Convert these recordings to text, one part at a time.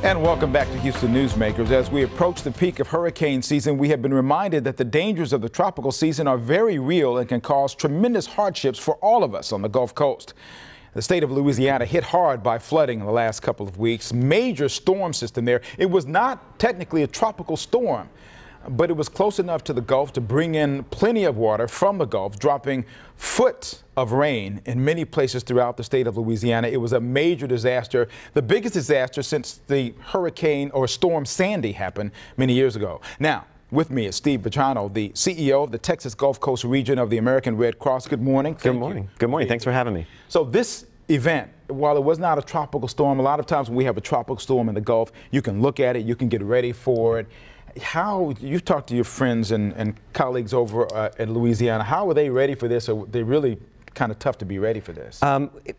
And welcome back to Houston Newsmakers. As we approach the peak of hurricane season, we have been reminded that the dangers of the tropical season are very real and can cause tremendous hardships for all of us on the Gulf Coast. The state of Louisiana hit hard by flooding in the last couple of weeks. Major storm system there. It was not technically a tropical storm, but it was close enough to the Gulf to bring in plenty of water from the Gulf, dropping foot of rain in many places throughout the state of Louisiana. It was a major disaster, the biggest disaster since the hurricane or storm Sandy happened many years ago. Now, with me is Steve Bacciano, the CEO of the Texas Gulf Coast region of the American Red Cross. Good morning. Good morning. Good morning. Thanks for having me. So this event, while it was not a tropical storm, a lot of times when we have a tropical storm in the Gulf, you can look at it, you can get ready for it. How you've talked to your friends and colleagues over in Louisiana, how are they ready for this? Or they really kind of tough to be ready for this?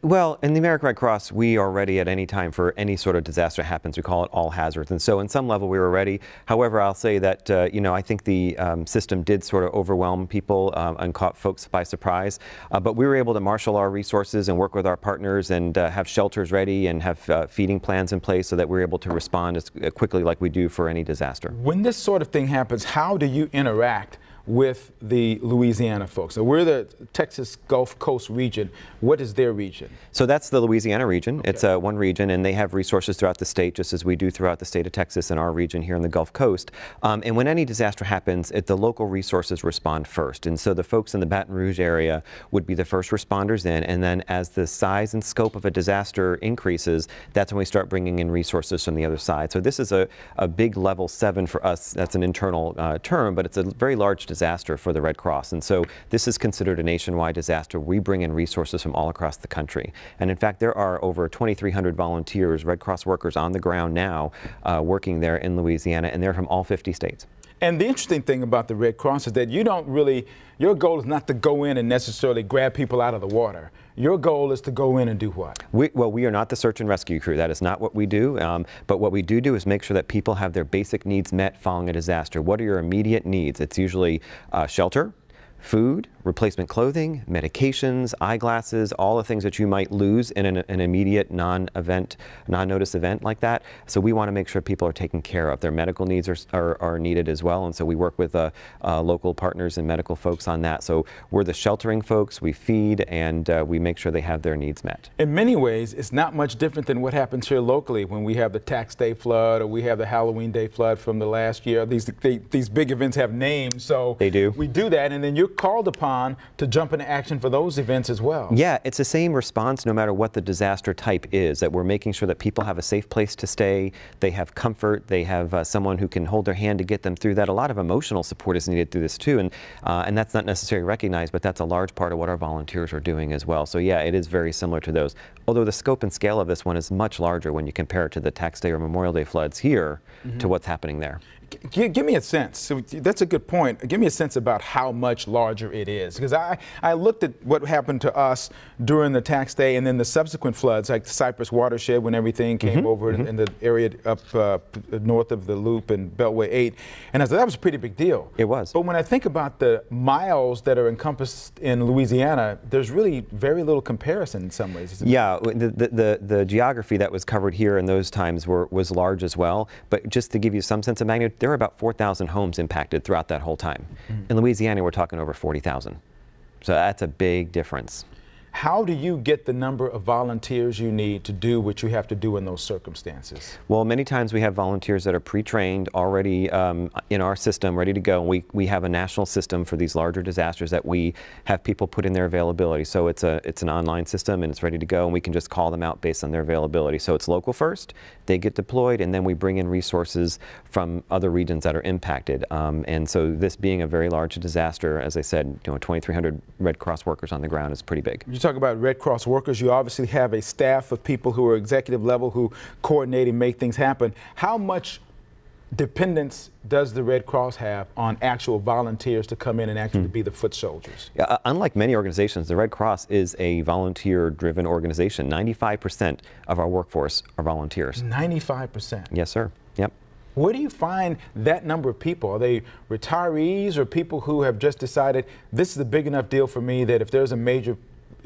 Well, in the American Red Cross, we are ready at any time for any sort of disaster happens. We call it all hazards. And so in some level we were ready. However, I'll say that, I think the system did sort of overwhelm people and caught folks by surprise. But we were able to marshal our resources and work with our partners and have shelters ready and have feeding plans in place so that we're able to respond as quickly like we do for any disaster. When this sort of thing happens, how do you interact with the Louisiana folks? So we're the Texas Gulf Coast region. What is their region? So that's the Louisiana region. Okay. It's one region, and they have resources throughout the state, just as we do throughout the state of Texas and our region here in the Gulf Coast. And when any disaster happens, the local resources respond first. And so the folks in the Baton Rouge area would be the first responders in, and then as the size and scope of a disaster increases, that's when we start bringing in resources from the other side. So this is a big level 7 for us. That's an internal term, but it's a very large disaster for the Red Cross. And so this is considered a nationwide disaster. We bring in resources from all across the country. And in fact, there are over 2,300 volunteers, Red Cross workers on the ground now working there in Louisiana, and they're from all 50 states. And the interesting thing about the Red Cross is that you don't really, your goal is not to go in and necessarily grab people out of the water. Your goal is to go in and do what? Well, we are not the search and rescue crew. That is not what we do. But what we do is make sure that people have their basic needs met following a disaster. What are your immediate needs? It's usually shelter, food, replacement clothing, medications, eyeglasses, all the things that you might lose in an immediate non-notice event like that. So we want to make sure people are taken care of. Their medical needs are needed as well. And so we work with local partners and medical folks on that. So we're the sheltering folks, we feed, and we make sure they have their needs met. In many ways, it's not much different than what happens here locally when we have the Tax Day flood or we have the Halloween Day flood from the last year. These big events have names, so they do. We do that, and then you're called upon to jump into action for those events as well. Yeah, it's the same response no matter what the disaster type is, that we're making sure that people have a safe place to stay, they have comfort, they have someone who can hold their hand to get them through that. A lot of emotional support is needed through this too, and that's not necessarily recognized, but that's a large part of what our volunteers are doing as well. So yeah, it is very similar to those, although the scope and scale of this one is much larger when you compare it to the Tax Day or Memorial Day floods here to what's happening there. Give me a sense. So that's a good point. Give me a sense about how much larger it is, because I looked at what happened to us during the Tax Day and then the subsequent floods, like the Cypress watershed when everything came over in the area up north of the Loop and Beltway 8, and I said that was a pretty big deal. It was. But when I think about the miles that are encompassed in Louisiana, there's really very little comparison in some ways. Yeah, the geography that was covered here in those times was large as well. But just to give you some sense of magnitude, there were about 4,000 homes impacted throughout that whole time. In Louisiana, we're talking over 40,000. So that's a big difference. How do you get the number of volunteers you need to do what you have to do in those circumstances? Well, many times we have volunteers that are pre-trained already in our system, ready to go. We have a national system for these larger disasters that we have people put in their availability. So it's an online system and it's ready to go, and we can just call them out based on their availability. So it's local first, they get deployed, and then we bring in resources from other regions that are impacted. And so this being a very large disaster, as I said, 2,300 Red Cross workers on the ground is pretty big. You talk about Red Cross workers, you obviously have a staff of people who are executive level who coordinate and make things happen. How much dependence does the Red Cross have on actual volunteers to come in and actually be the foot soldiers? Yeah, unlike many organizations, the Red Cross is a volunteer-driven organization. 95% of our workforce are volunteers. 95%? Yes, sir. Yep. Where do you find that number of people? Are they retirees or people who have just decided this is a big enough deal for me that if there's a major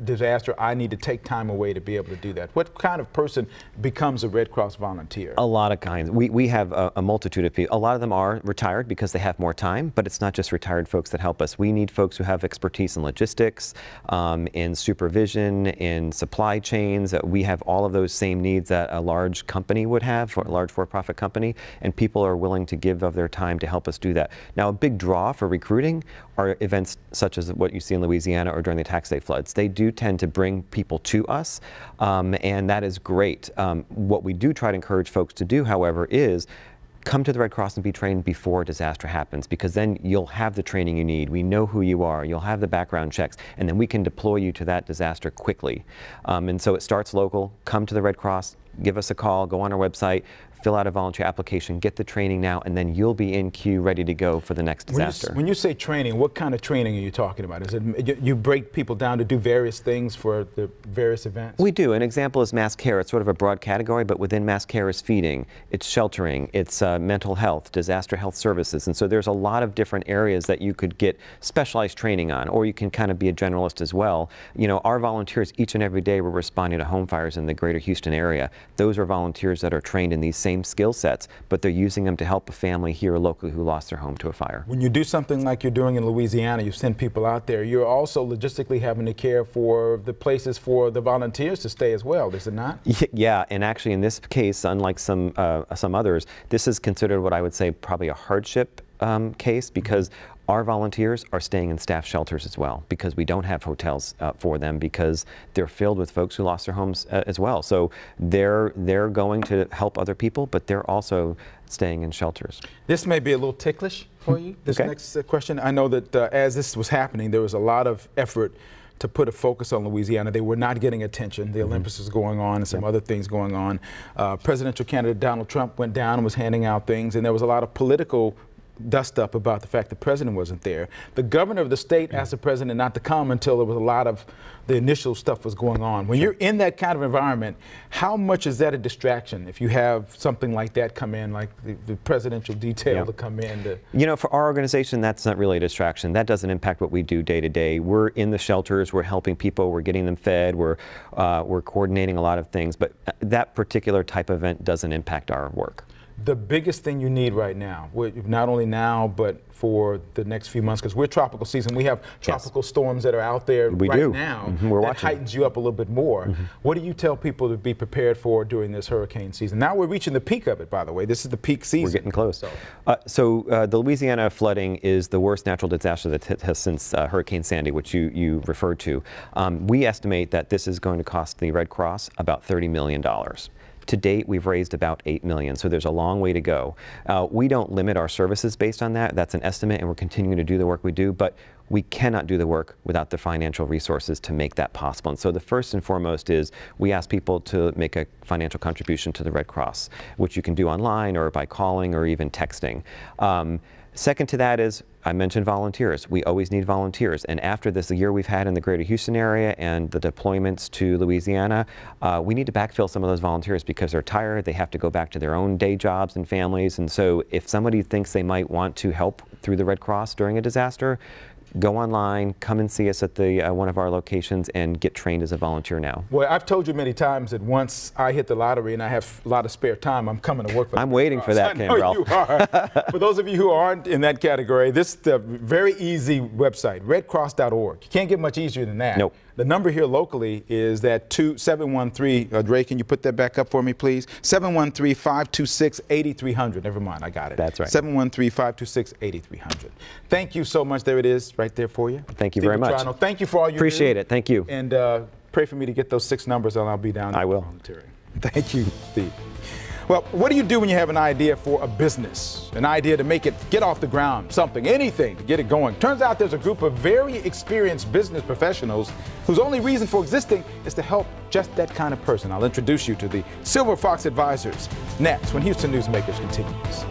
disaster, I need to take time away to be able to do that? What kind of person becomes a Red Cross volunteer? A lot of kinds. We have a multitude of people. A lot of them are retired because they have more time, but it's not just retired folks that help us. We need folks who have expertise in logistics, in supervision, in supply chains. We have all of those same needs that a large company would have, a large for-profit company, and people are willing to give of their time to help us do that. Now, a big draw for recruiting are events such as what you see in Louisiana or during the tax day floods. They do tend to bring people to us, and that is great. What we do try to encourage folks to do, however, is come to the Red Cross and be trained before a disaster happens, because then you'll have the training you need. We know who you are. You'll have the background checks, and then we can deploy you to that disaster quickly. And so it starts local. Come to the Red Cross, give us a call, go on our website, fill out a volunteer application, get the training now, and then you'll be in queue ready to go for the next disaster. When you say training, what kind of training are you talking about? Is it you break people down to do various things for the various events? We do. An example is mass care. It's sort of a broad category, but within mass care is feeding, it's sheltering, it's mental health, disaster health services, and so there's a lot of different areas that you could get specialized training on, or you can kind of be a generalist as well. You know, our volunteers each and every day were responding to home fires in the greater Houston area. Those are volunteers that are trained in these same skill sets, but they're using them to help a family here locally who lost their home to a fire. When you do something like you're doing in Louisiana, you send people out there, you're also logistically having to care for the places for the volunteers to stay as well, is it not? Yeah, and actually in this case, unlike some others, this is considered what I would say probably a hardship case, because our volunteers are staying in staff shelters as well, because we don't have hotels for them, because they're filled with folks who lost their homes as well. So they're going to help other people, but they're also staying in shelters. This may be a little ticklish for you, this next question. I know that as this was happening, there was a lot of effort to put a focus on Louisiana. They were not getting attention. The Olympics was going on and some other things going on. Presidential candidate Donald Trump went down and was handing out things, and there was a lot of political dust up about the fact the president wasn't there. The governor of the state asked the president not to come until there was a lot of the initial stuff was going on. When you're in that kind of environment, how much is that a distraction if you have something like that come in, like the presidential detail to come in? You know, for our organization, that's not really a distraction. That doesn't impact what we do day to day. We're in the shelters, we're helping people, we're getting them fed, we're coordinating a lot of things, but that particular type of event doesn't impact our work. The biggest thing you need right now, not only now, but for the next few months, because we're tropical season, we have tropical storms that are out there now. That heightens you up a little bit more. What do you tell people to be prepared for during this hurricane season? Now we're reaching the peak of it, by the way. This is the peak season. We're getting close. So the Louisiana flooding is the worst natural disaster that has since Hurricane Sandy, which you referred to. We estimate that this is going to cost the Red Cross about $30 million. To date, we've raised about $8 million, so there's a long way to go. We don't limit our services based on that. That's an estimate, and we're continuing to do the work we do, but we cannot do the work without the financial resources to make that possible. And so the first and foremost is we ask people to make a financial contribution to the Red Cross, which you can do online or by calling or even texting. Second to that is, I mentioned volunteers. We always need volunteers. And after this year we've had in the greater Houston area and the deployments to Louisiana, we need to backfill some of those volunteers because they're tired. They have to go back to their own day jobs and families. And so if somebody thinks they might want to help through the Red Cross during a disaster, go online, come and see us at the one of our locations and get trained as a volunteer now. Well, I've told you many times that once I hit the lottery and I have a lot of spare time, I'm coming to work for I'm waiting for that, Khambrel. I know you are. For those of you who aren't in that category, this is a very easy website, redcross.org. You can't get much easier than that. Nope. The number here locally is that 713, Dre, can you put that back up for me, please? 713-526-8300. Never mind, I got it. That's right. 713-526-8300. Thank you so much. There it is, right there for you. Thank you very much. Thank you for all you do. Appreciate it. Thank you. And pray for me to get those 6 numbers, and I'll be down there. I will. Volunteering. Thank you, Steve. Well, what do you do when you have an idea for a business, an idea to make it get off the ground, something, anything to get it going? Turns out there's a group of very experienced business professionals whose only reason for existing is to help just that kind of person. I'll introduce you to the Silver Fox Advisors next when Houston Newsmakers continues.